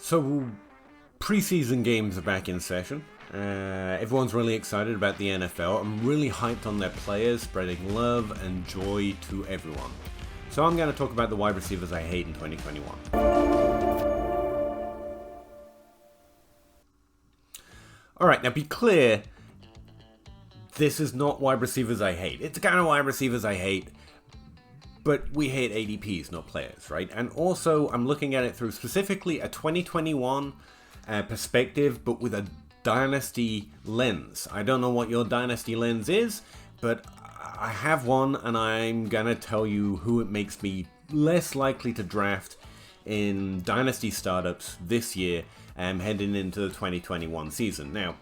So, preseason games are back in session. Everyone's really excited about the NFL. I'm really hyped on their players, spreading love and joy to everyone. So I'm going to talk about the wide receivers I hate in 2021. Alright, now be clear, this is not wide receivers I hate. It's the kind of wide receivers I hate, but we hate ADPs, not players, right? And also, I'm looking at it through specifically a 2021 perspective, but with a Dynasty lens. I don't know what your Dynasty lens is, but I have one, and I'm gonna tell you who it makes me less likely to draft in Dynasty Startups this year, heading into the 2021 season. Now,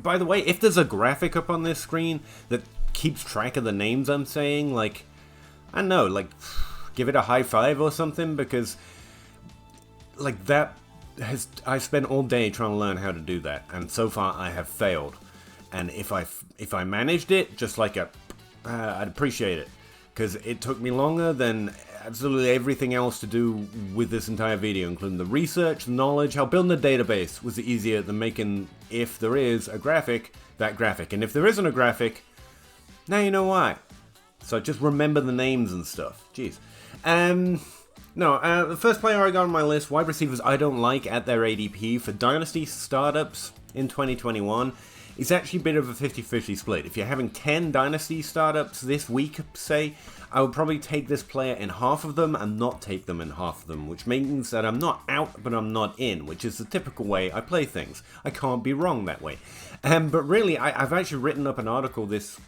by the way, if there's a graphic up on this screen that keeps track of the names I'm saying, like, I don't know, like, give it a high five or something, because, like, I spent all day trying to learn how to do that, and so far I have failed. And if I managed it, just like I'd appreciate it, because it took me longer than absolutely everything else to do with this entire video, including the research, the knowledge, how building a database was easier than making, if there is a graphic, that graphic. And if there isn't a graphic, now you know why. So just remember the names and stuff. Jeez. The first player I got on my list, wide receivers I don't like at their ADP for Dynasty Startups in 2021, is actually a bit of a 50-50 split. If you're having 10 Dynasty Startups this week, say, I would probably take this player in half of them and not take them in half of them, which means that I'm not out, but I'm not in, which is the typical way I play things. I can't be wrong that way. But really, I've actually written up an article this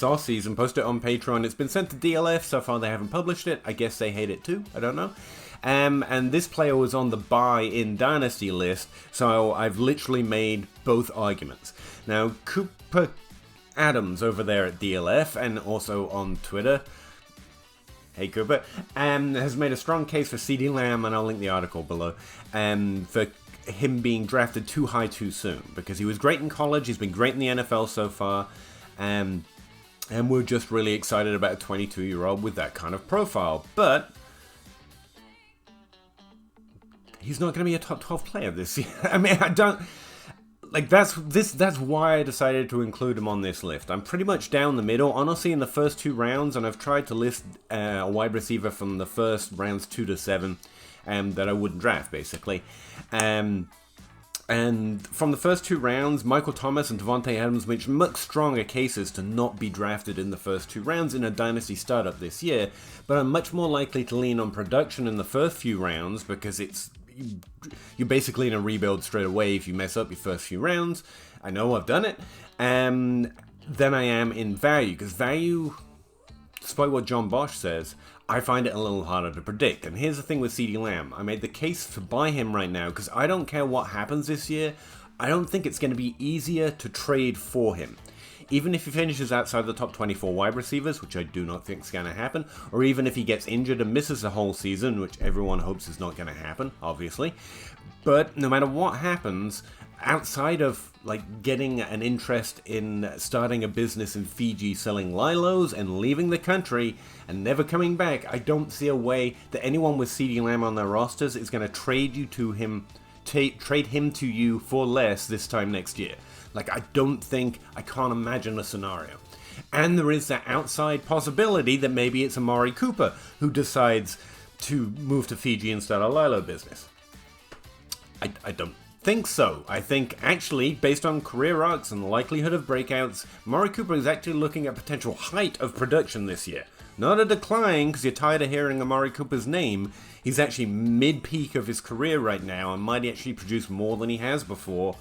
off-season, posted it on Patreon. It's been sent to DLF. So far they haven't published it. I guess they hate it too. I don't know. And this player was on the buy in Dynasty list, so I've literally made both arguments. Now, Cooper Adams over there at DLF and also on Twitter, hey Cooper, has made a strong case for CeeDee Lamb, and I'll link the article below, for him being drafted too high too soon, because he was great in college, he's been great in the NFL so far, and we're just really excited about a 22-year-old with that kind of profile. But he's not going to be a top 12 player this year. I mean, I don't... Like, that's why I decided to include him on this list. I'm pretty much down the middle, honestly, in the first two rounds, and I've tried to list a wide receiver from the first rounds 2 to 7 that I wouldn't draft, basically. And from the first two rounds, Michael Thomas and Devontae Adams make much stronger cases to not be drafted in the first two rounds in a Dynasty Startup this year, but I'm much more likely to lean on production in the first few rounds, because you're basically in a rebuild straight away if you mess up your first few rounds. I know, I've done it. Than I am in value, because value, despite what John Bosch says, I find it a little harder to predict. And here's the thing with CeeDee Lamb. I made the case to buy him right now because I don't care what happens this year. I don't think it's going to be easier to trade for him. Even if he finishes outside the top 24 wide receivers, which I do not think is going to happen, or even if he gets injured and misses the whole season, which everyone hopes is not going to happen, obviously. But no matter what happens, outside of like getting an interest in starting a business in Fiji selling lilos and leaving the country and never coming back, I don't see a way that anyone with CeeDee Lamb on their rosters is going to trade him to you for less this time next year. Like, I can't imagine a scenario. And there is that outside possibility that maybe it's Amari Cooper who decides to move to Fiji and start a lilo business. I don't think so. I think, actually, based on career arcs and the likelihood of breakouts, Amari Cooper is actually looking at potential height of production this year. Not a decline, because you're tired of hearing Amari Cooper's name. He's actually mid-peak of his career right now and might actually produce more than he has before.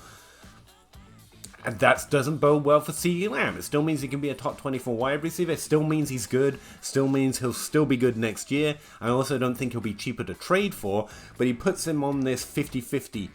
And that doesn't bode well for CeeDee Lamb. It still means he can be a top 24 wide receiver. It still means he's good. Still means he'll still be good next year. I also don't think he'll be cheaper to trade for, but he puts him on this 50-50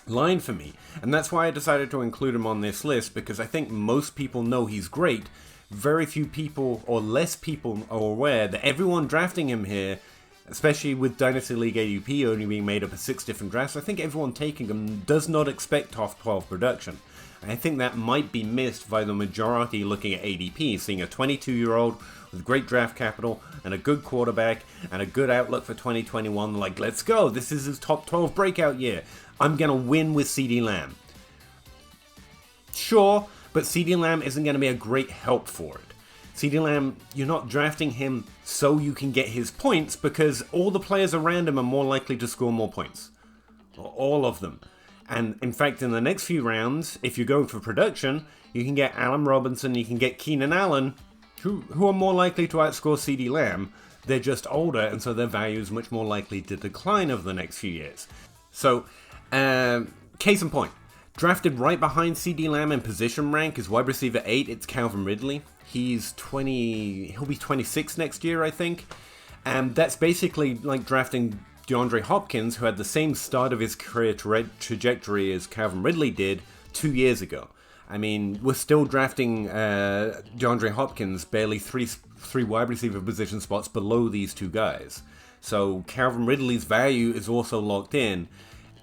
line for me. And that's why I decided to include him on this list, because I think most people know he's great. Very few people, or less people, are aware that everyone drafting him here, especially with Dynasty League ADP only being made up of 6 different drafts, I think everyone taking him does not expect top 12 production. I think that might be missed by the majority looking at ADP, seeing a 22-year-old with great draft capital and a good quarterback and a good outlook for 2021. Like, let's go. This is his top 12 breakout year. I'm going to win with CeeDee Lamb. Sure, but CeeDee Lamb isn't going to be a great help for it. CeeDee Lamb, you're not drafting him so you can get his points because all the players around him are more likely to score more points. All of them. And in fact, in the next few rounds, if you're going for production, you can get Allen Robinson, you can get Keenan Allen, who are more likely to outscore CeeDee Lamb. They're just older, and so their value is much more likely to decline over the next few years. So, case in point, drafted right behind CeeDee Lamb in position rank is wide receiver 8, it's Calvin Ridley. He'll be 26 next year, I think. And that's basically like drafting DeAndre Hopkins, who had the same start of his career trajectory as Calvin Ridley did 2 years ago. I mean, we're still drafting DeAndre Hopkins barely three wide receiver position spots below these two guys. So Calvin Ridley's value is also locked in,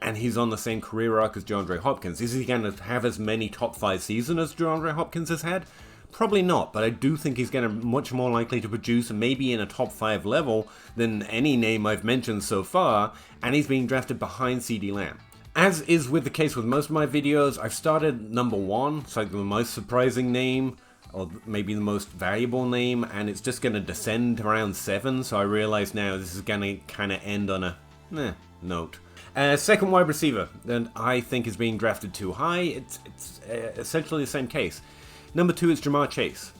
and he's on the same career arc as DeAndre Hopkins. Is he going to have as many top 5 seasons as DeAndre Hopkins has had? Probably not, but I do think he's going to much more likely to produce, maybe in a top 5 level, than any name I've mentioned so far, and he's being drafted behind CeeDee Lamb. As is with the case with most of my videos, I've started number 1, it's like the most surprising name, or maybe the most valuable name, and it's just going to descend around 7, so I realize now this is going to kind of end on a note. Second wide receiver that I think is being drafted too high, it's essentially the same case. Number 2 is Jamar Chase,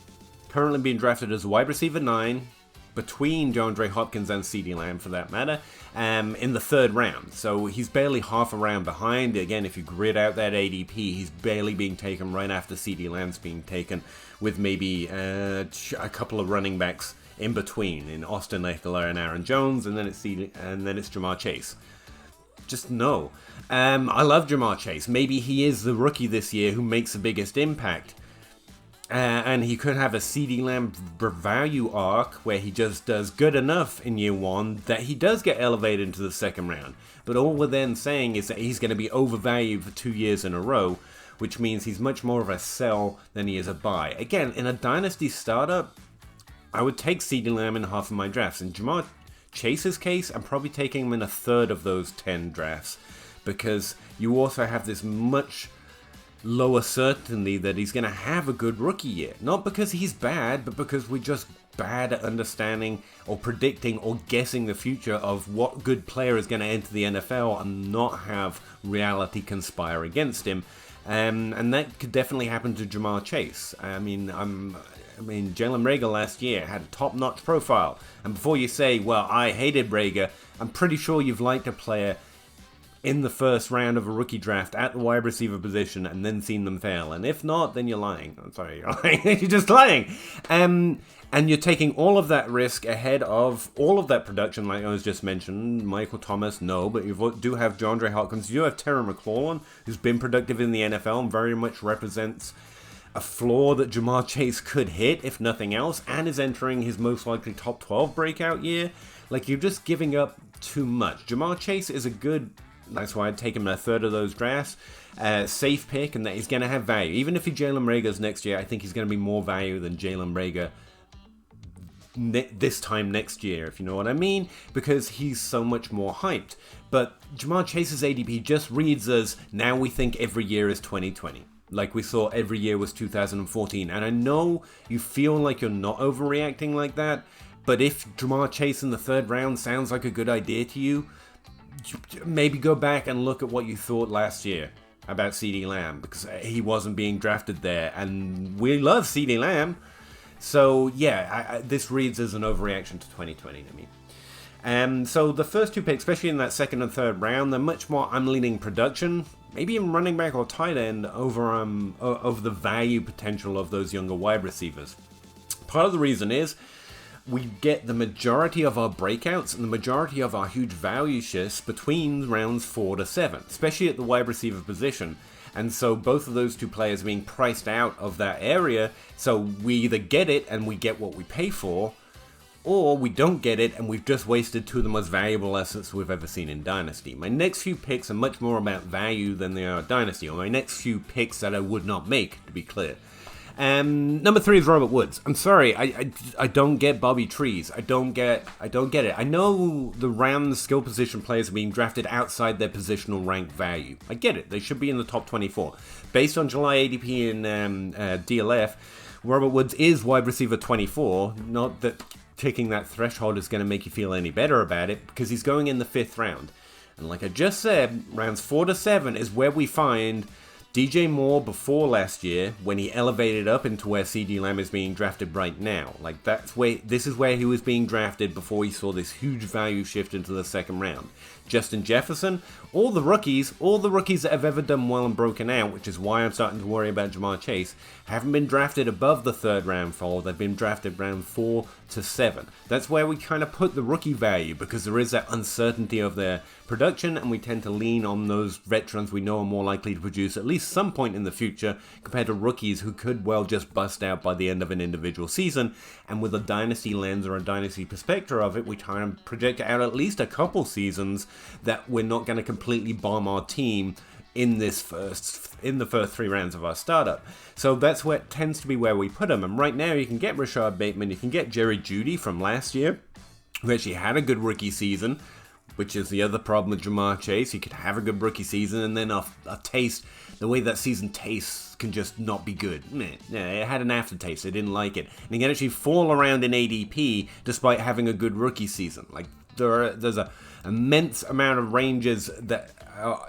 currently being drafted as a wide receiver 9, between DeAndre Hopkins and CeeDee Lamb for that matter, in the 3rd round. So he's barely half a round behind. Again, if you grid out that ADP, he's barely being taken right after CeeDee Lamb's being taken, with maybe a couple of running backs in between, in Austin Eckler and Aaron Jones, and then it's Jamar Chase. Just no. I love Jamar Chase. Maybe he is the rookie this year who makes the biggest impact. And he could have a CeeDee Lamb value arc where he just does good enough in year 1 that he does get elevated into the 2nd round. But all we're then saying is that he's going to be overvalued for 2 years in a row, which means he's much more of a sell than he is a buy. Again, in a Dynasty startup, I would take CeeDee Lamb in half of my drafts. In Jamar Chase's case, I'm probably taking him in a 1/3 of those 10 drafts, because you also have this much lower certainty that he's going to have a good rookie year. Not because he's bad, but because we're just bad at understanding or predicting or guessing the future of what good player is going to enter the NFL and not have reality conspire against him. And that could definitely happen to Jamar Chase. I mean, Jalen Reagor last year had a top-notch profile. And before you say, well, I hated Reagor, I'm pretty sure you've liked a player in the 1st round of a rookie draft at the wide receiver position and then seen them fail. And if not, then you're lying. I'm sorry, you're lying. You're just lying. And you're taking all of that risk ahead of all of that production, like I was just mentioned. Michael Thomas, no, but you do have DeAndre Hopkins. You do have Terry McLaurin, who's been productive in the NFL and very much represents a floor that Jamar Chase could hit, if nothing else, and is entering his most likely top 12 breakout year. Like, you're just giving up too much. Jamar Chase is a good... That's why I'd take him in a 1/3 of those drafts. Safe pick, and that he's going to have value. Even if he Jalen Reagor's next year, I think he's going to be more value than Jalen Reagor this time next year, if you know what I mean, because he's so much more hyped. But Jamar Chase's ADP just reads as, now we think every year is 2020. Like we saw every year was 2014. And I know you feel like you're not overreacting like that, but if Jamar Chase in the 3rd round sounds like a good idea to you, maybe go back and look at what you thought last year about CeeDee Lamb, because he wasn't being drafted there, and we love CeeDee Lamb. So yeah, this reads as an overreaction to 2020 to me. So the first 2 picks, especially in that 2nd and 3rd round, they're much more I'm leaning production, maybe even running back or tight end over the value potential of those younger wide receivers. Part of the reason is we get the majority of our breakouts and the majority of our huge value shifts between rounds 4 to 7, especially at the wide receiver position. And so both of those 2 players are being priced out of that area, so we either get it and we get what we pay for, or we don't get it and we've just wasted two of the most valuable assets we've ever seen in Dynasty. My next few picks are much more about value than they are Dynasty, or my next few picks that I would not make, to be clear. Number 3 is Robert Woods. I'm sorry, I don't get Bobby Trees. I don't get it. I know the Rams skill position players are being drafted outside their positional rank value. I get it. They should be in the top 24. Based on July ADP in DLF, Robert Woods is wide receiver 24. Not that ticking that threshold is going to make you feel any better about it, because he's going in the 5th round. And like I just said, rounds 4 to 7 is where we find DJ Moore before last year, when he elevated up into where CeeDee Lamb is being drafted right now. Like, this is where he was being drafted before he saw this huge value shift into the 2nd round. Justin Jefferson, all the rookies that have ever done well and broken out, which is why I'm starting to worry about Jamar Chase, haven't been drafted above the 3rd round fall. They've been drafted round 4 to 7. That's where we kind of put the rookie value, because there is that uncertainty of their production, and we tend to lean on those veterans we know are more likely to produce at least some point in the future, compared to rookies who could well just bust out by the end of an individual season. And with a dynasty lens or a dynasty perspective of it, we try and project out at least a couple seasons that we're not going to completely bomb our team in the first 3 rounds of our startup. So that's where it tends to be where we put them. And right now you can get Rashad Bateman, you can get Jerry Jeudy from last year, who actually had a good rookie season, which is the other problem with Jamar Chase. He could have a good rookie season and then a taste, the way that season tastes can just not be good. Yeah, it had an aftertaste. I didn't like it. And he can actually fall around in ADP despite having a good rookie season. Like, there's a immense amount of ranges that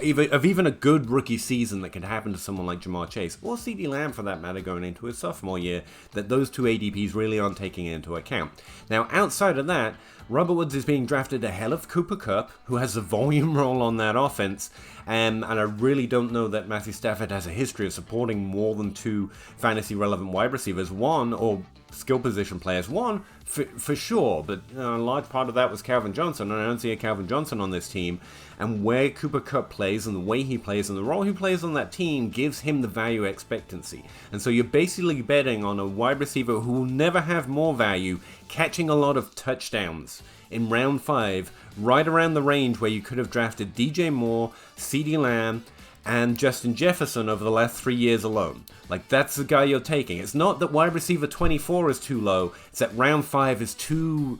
even a good rookie season that could happen to someone like Jamar Chase, or CeeDee Lamb for that matter, going into his sophomore year, that those two ADPs really aren't taking into account. Now, outside of that, Robert Woods is being drafted ahead of Cooper Kupp, who has a volume role on that offense, and I really don't know that Matthew Stafford has a history of supporting more than 2 fantasy-relevant wide receivers, one, or skill position players, one, for sure, but a large part of that was Calvin Johnson, and I don't see a Calvin Johnson on this team, and where Cooper Kupp plays, and the way he plays, and the role he plays on that team gives him the value expectancy. And so you're basically betting on a wide receiver who will never have more value, catching a lot of touchdowns in round 5, right around the range where you could have drafted DJ Moore, CeeDee Lamb, and Justin Jefferson over the last 3 years alone. Like, that's the guy you're taking. It's not that wide receiver 24 is too low, it's that round 5 is too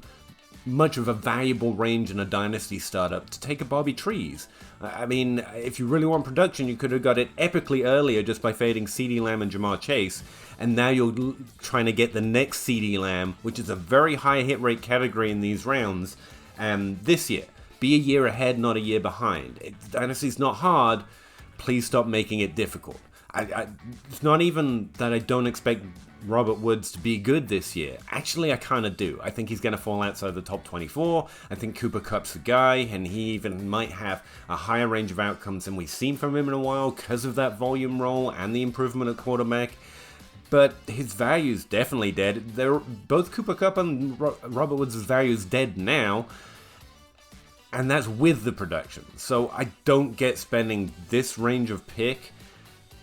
much of a valuable range in a dynasty startup to take a Bobby Trees. I mean, if you really want production, you could have got it epically earlier just by fading CeeDee Lamb and Jamar Chase, and now you're trying to get the next CeeDee Lamb, which is a very high hit rate category in these rounds, this year. Be a year ahead, not a year behind. Dynasty's not hard. Please stop making it difficult. It's not even that I don't expect Robert Woods to be good this year. Actually, I kind of do. I think he's going to fall outside the top 24. I think Cooper Kupp's the guy, and he even might have a higher range of outcomes than we've seen from him in a while because of that volume role and the improvement at quarterback. But his value's definitely dead. Both Cooper Kupp and Robert Woods' value's dead now, and that's with the production. So I don't get spending this range of pick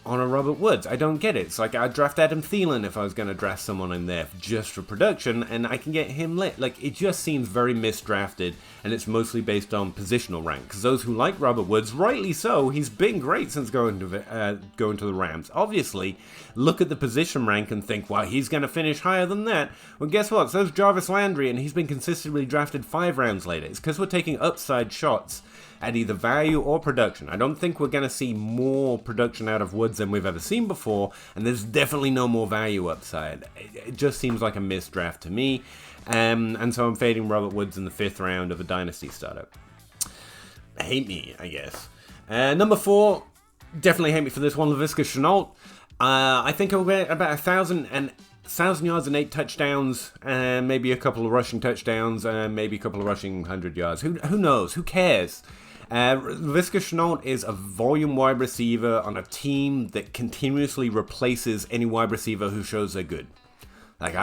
on a Robert Woods. I don't get it. It's like I'd draft Adam Thielen if I was going to draft someone in there just for production, and I can get him lit. Like, it just seems very misdrafted, and it's mostly based on positional rank. Because those who like Robert Woods, rightly so, he's been great since going to the Rams. Obviously, look at the position rank and think, well, he's going to finish higher than that. Well, guess what? So's Jarvis Landry, and he's been consistently drafted 5 rounds later. It's because we're taking upside shots at either value or production. I don't think we're going to see more production out of Woods than we've ever seen before, and there's definitely no more value upside. It just seems like a misdraft to me, and so I'm fading Robert Woods in the 5th round of a Dynasty startup. Hate me, I guess. Number 4, definitely hate me for this one, Laviska Shenault. I think I'll get about 1,000 yards and 8 touchdowns, and maybe a couple of rushing touchdowns, and maybe a couple of rushing 100 yards. Who knows? Who cares? Laviska Shenault is a volume wide receiver on a team that continuously replaces any wide receiver who shows they're good. Like,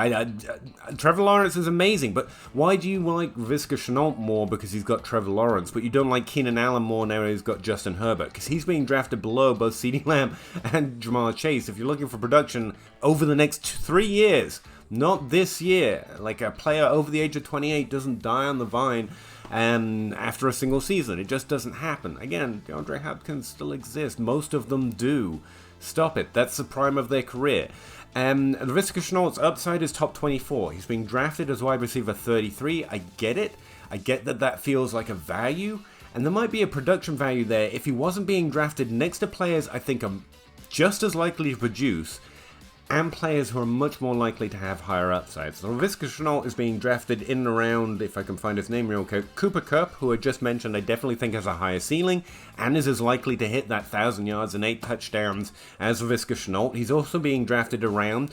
Trevor Lawrence is amazing, but why do you like Laviska Shenault more because he's got Trevor Lawrence, but you don't like Keenan Allen more now he's got Justin Herbert? Because he's being drafted below both CeeDee Lamb and Jamar Chase. If you're looking for production over the next 3 years, Not this year. Like, a player over the age of 28 doesn't die on the vine after a single season. It just doesn't happen. Again, DeAndre Hopkins still exists. Most of them do. Stop it. That's the prime of their career. Laviska Shenault's upside is top 24. He's being drafted as wide receiver 33. I get it. I get that feels like a value. And there might be a production value there if he wasn't being drafted next to players I think are just as likely to produce, and players who are much more likely to have higher upsides. So Laviska Shenault is being drafted in and around, if I can find his name real quick, Cooper Kupp, who I just mentioned I definitely think has a higher ceiling, and is as likely to hit that 1,000 yards and 8 touchdowns as Laviska Shenault. He's also being drafted around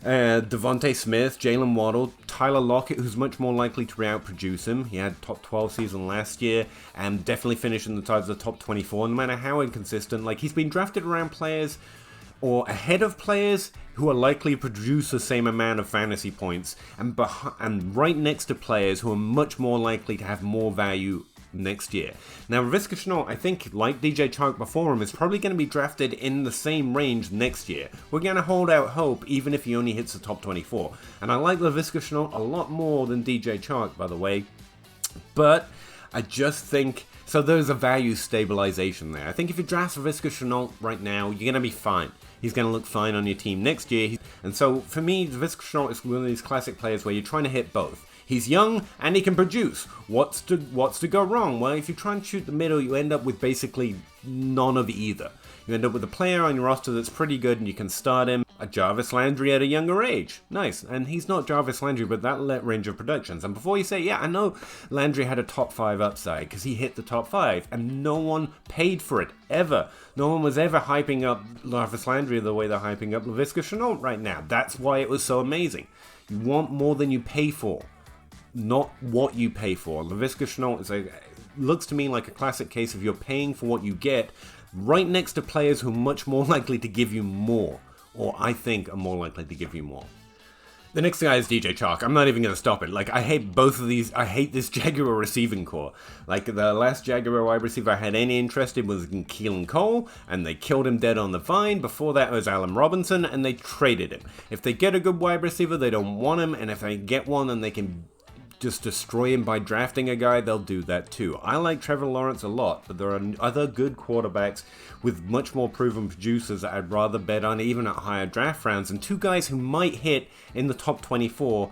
Devontae Smith, Jalen Waddle, Tyler Lockett, who's much more likely to outproduce him. He had top 12 season last year, and definitely finished in the sides of the top 24, no matter how inconsistent. Like, he's been drafted around players or ahead of players who are likely to produce the same amount of fantasy points, and right next to players who are much more likely to have more value next year. Now, Laviska Shenault, I think, like DJ Chark before him, is probably going to be drafted in the same range next year. We're going to hold out hope, even if he only hits the top 24. And I like Laviska Shenault a lot more than DJ Chark, by the way. But I just think, so there's a value stabilization there. I think if you draft Laviska Shenault right now, you're going to be fine. He's going to look fine on your team next year. And so, for me, Laviska Shenault is one of these classic players where you're trying to hit both. He's young, and he can produce. What's to go wrong? Well, if you try and shoot the middle, you end up with basically none of either. You end up with a player on your roster that's pretty good, and you can start him. A Jarvis Landry at a younger age. Nice. And he's not Jarvis Landry, but that range of productions. And before you say, yeah, I know Landry had a top 5 upside, because he hit the top 5, and no one paid for it, ever. No one was ever hyping up Jarvis Landry the way they're hyping up Laviska Shenault right now. That's why it was so amazing. You want more than you pay for, not what you pay for. Laviska Shenault looks to me like a classic case of you're paying for what you get, right next to players who are much more likely to give you more, or I think are more likely to give you more. The next guy is DJ Chark. I'm not even going to stop it. Like, I hate both of these. I hate this Jaguar receiving core. Like, the last Jaguar wide receiver I had any interest in was in Keelan Cole, and they killed him dead on the vine. Before that was Allen Robinson, and they traded him. If they get a good wide receiver, they don't want him, and if they get one and they can just destroy him by drafting a guy, they'll do that too. I like Trevor Lawrence a lot, but there are other good quarterbacks with much more proven producers that I'd rather bet on, even at higher draft rounds, and two guys who might hit in the top 24,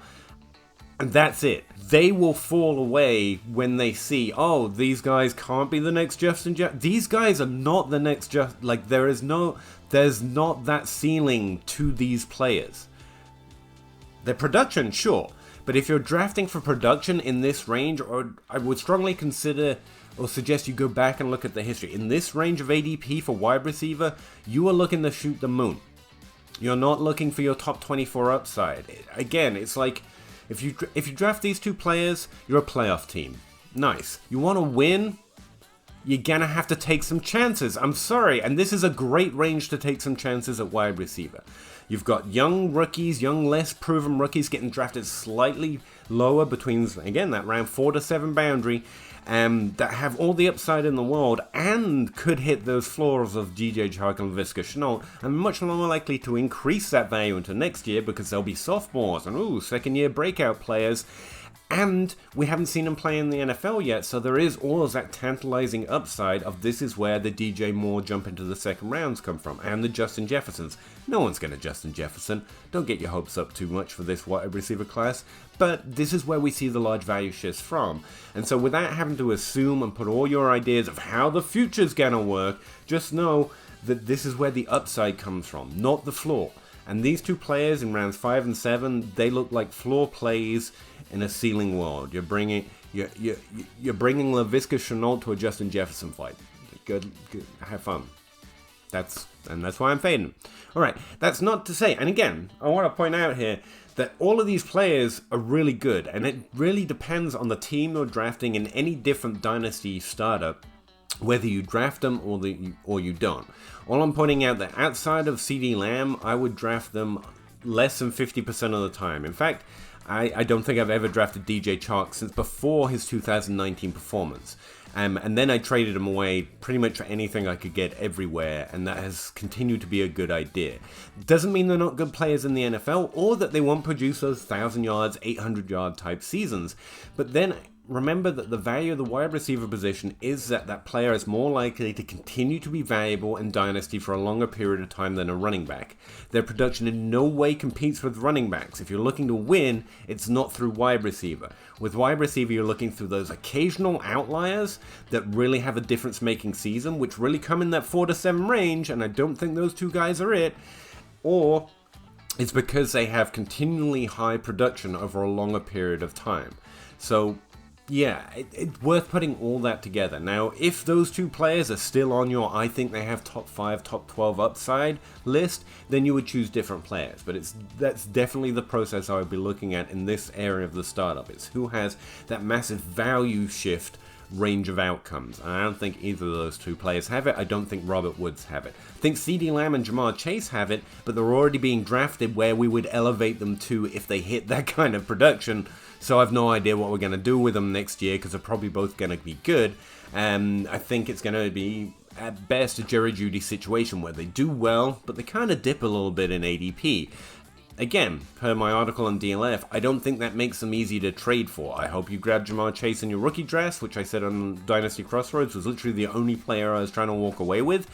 and that's it. They will fall away when they see, oh, these guys can't be the next Jefferson. These guys are not the next Jefferson. Like, there's not that ceiling to these players. Their production, sure. But if you're drafting for production in this range, or I would strongly consider or suggest you go back and look at the history. In this range of ADP for wide receiver, you are looking to shoot the moon. You're not looking for your top 24 upside. Again, it's like, if you draft these two players, you're a playoff team. Nice. You want to win? You're gonna have to take some chances. I'm sorry. And this is a great range to take some chances at wide receiver. You've got young rookies, less proven rookies getting drafted slightly lower between, again, that round 4 to 7 boundary, that have all the upside in the world and could hit those floors of DJ Chark and Laviska Shenault, and much more likely to increase that value into next year because they'll be sophomores and, second-year breakout players. And we haven't seen him play in the NFL yet, so there is all of that tantalizing upside of this is where the DJ Moore jump into the second rounds come from, and the Justin Jeffersons. No one's going to Justin Jefferson. Don't get your hopes up too much for this wide receiver class, but this is where we see the large value shifts from. And so without having to assume and put all your ideas of how the future's going to work, just know that this is where the upside comes from, not the floor. And these two players in rounds 5 and 7, they look like floor plays in a ceiling world. You're bringing Laviska Shenault to a Justin Jefferson fight. Good, have fun. That's why I'm fading. All right, that's not to say, and again, I want to point out here that all of these players are really good, and it really depends on the team you're drafting in any different dynasty startup, whether you draft them or you don't. All I'm pointing out that outside of CeeDee Lamb, I would draft them less than 50% of the time. In fact, I don't think I've ever drafted DJ Chark since before his 2019 performance. And then I traded him away pretty much for anything I could get everywhere, and that has continued to be a good idea. Doesn't mean they're not good players in the NFL, or that they won't produce those 1,000 yards, 800 yard type seasons. But then remember that the value of the wide receiver position is that that player is more likely to continue to be valuable in Dynasty for a longer period of time than a running back. Their production in no way competes with running backs. If you're looking to win, it's not through wide receiver. With wide receiver, you're looking through those occasional outliers that really have a difference-making season, which really come in that 4 to 7 range, and I don't think those two guys are it. Or it's because they have continually high production over a longer period of time. So yeah, it's worth putting all that together. Now, if those two players are still on your I think they have top 5, top 12 upside list, then you would choose different players. But that's definitely the process I would be looking at in this area of the startup. It's who has that massive value shift range of outcomes. And I don't think either of those two players have it. I don't think Robert Woods have it. I think CeeDee Lamb and Jamar Chase have it, but they're already being drafted where we would elevate them to if they hit that kind of production. So I've no idea what we're going to do with them next year, because they're probably both going to be good. I think it's going to be, at best, a Jerry Jeudy situation where they do well, but they kind of dip a little bit in ADP. Again, per my article on DLF, I don't think that makes them easy to trade for. I hope you grab Jamar Chase in your rookie draft, which I said on Dynasty Crossroads was literally the only player I was trying to walk away with.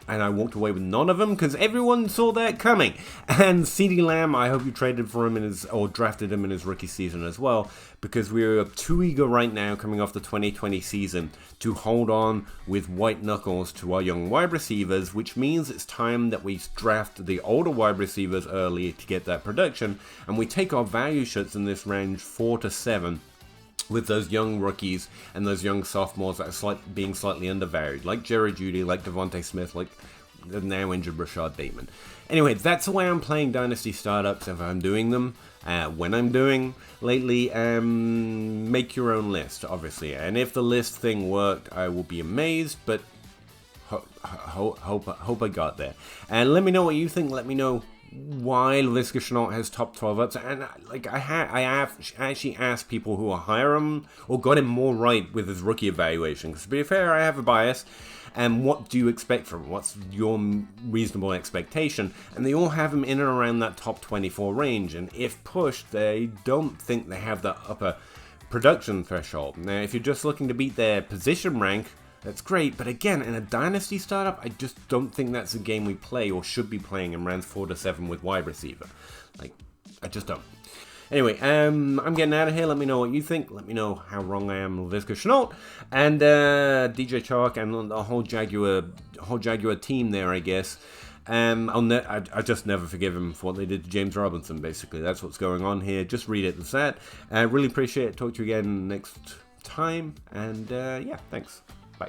And I walked away with none of them because everyone saw that coming. And CeeDee Lamb, I hope you traded for him or drafted him in his rookie season as well, because we're too eager right now, coming off the 2020 season, to hold on with white knuckles to our young wide receivers, which means it's time that we draft the older wide receivers early to get that production, and we take our value shots in this range 4 to 7. With those young rookies and those young sophomores that are being slightly undervalued, like Jerry Jeudy, like Devontae Smith, like the now injured Rashad Bateman. Anyway, that's the way I'm playing Dynasty Startups if I'm doing them. When I'm doing lately, make your own list, obviously. And if the list thing worked, I will be amazed, but hope I got there. And let me know what you think. Let me know why Laviska Shenault has top 12 ups, and I have actually asked people who are higher him or got him more right with his rookie evaluation, because to be fair, I have a bias. And what do you expect from him? What's your reasonable expectation? And they all have him in and around that top 24 range, and if pushed, they don't think they have that upper production threshold. Now, if you're just looking to beat their position rank, that's great, but again, in a Dynasty startup, I just don't think that's a game we play or should be playing in rounds 4 to 7 with wide receiver. I just don't. Anyway, I'm getting out of here. Let me know what you think. Let me know how wrong I am with Laviska Shenault and DJ Chark and the whole Jaguar team there, I guess. I just never forgive him for what they did to James Robinson, basically. That's what's going on here. Just read it as that. I really appreciate it. Talk to you again next time. And yeah, thanks. Bye.